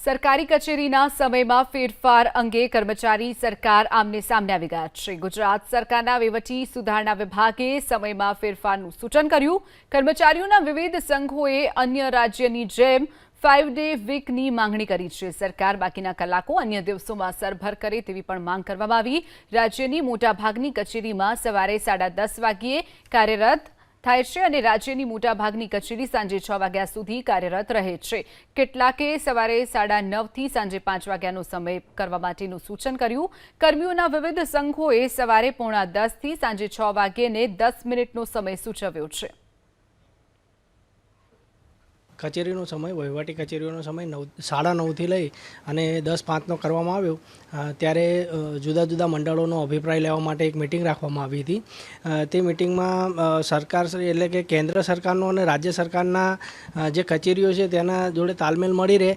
સરકારી કચેરીના સમયમાં ફેરફાર અંગે કર્મચારી સરકાર આમને સામને આવી ગયા છે। ગુજરાત સરકારના વહીવટી સુધારણા વિભાગે સમયમાં ફેરફારનું સૂચન કર્યું। કર્મચારીઓના વિવિધ સંઘોએ અન્ય રાજ્યની જેમ 5 ડે વીકની માંગણી કરી છે। સરકાર બાકીના કલાકો અન્ય દિવસોમાં સરભર કરે તેવી પણ માંગ કરવામાં આવી। રાજ્યની મોટાભાગની કચેરીમાં સવારે 10:30 વાગ્યે કાર્યરત થાય છે અને રાજ્યની મોટાભાગની કચેરી સાંજે 6 વાગ્યા સુધી કાર્યરત રહે છે। કેટલાકે સવારે 9:30 થી સાંજે 5 વાગ્યાનો સમય કરવા માટેનું સૂચન કર્યું। કર્મીઓના વિવિધ સંઘોએ સવારે 9:45 થી સાંજે 6 વાગ્યે 10 મિનિટનો સમય સૂચવ્યો છે। કચેરીનો સમય વહીવટી કચેરીઓનો સમય 9:30 થી લઈ અને 10:05નો કરવામાં આવ્યો। ત્યારે જુદા જુદા મંડળોનો અભિપ્રાય લેવા માટે એક મિટિંગ રાખવામાં આવી હતી। તે મિટિંગમાં સરકાર એટલે કે કેન્દ્ર સરકારનો અને રાજ્ય સરકારના જે કચેરીઓ છે તેના જોડે તાલમેલ મળી રહે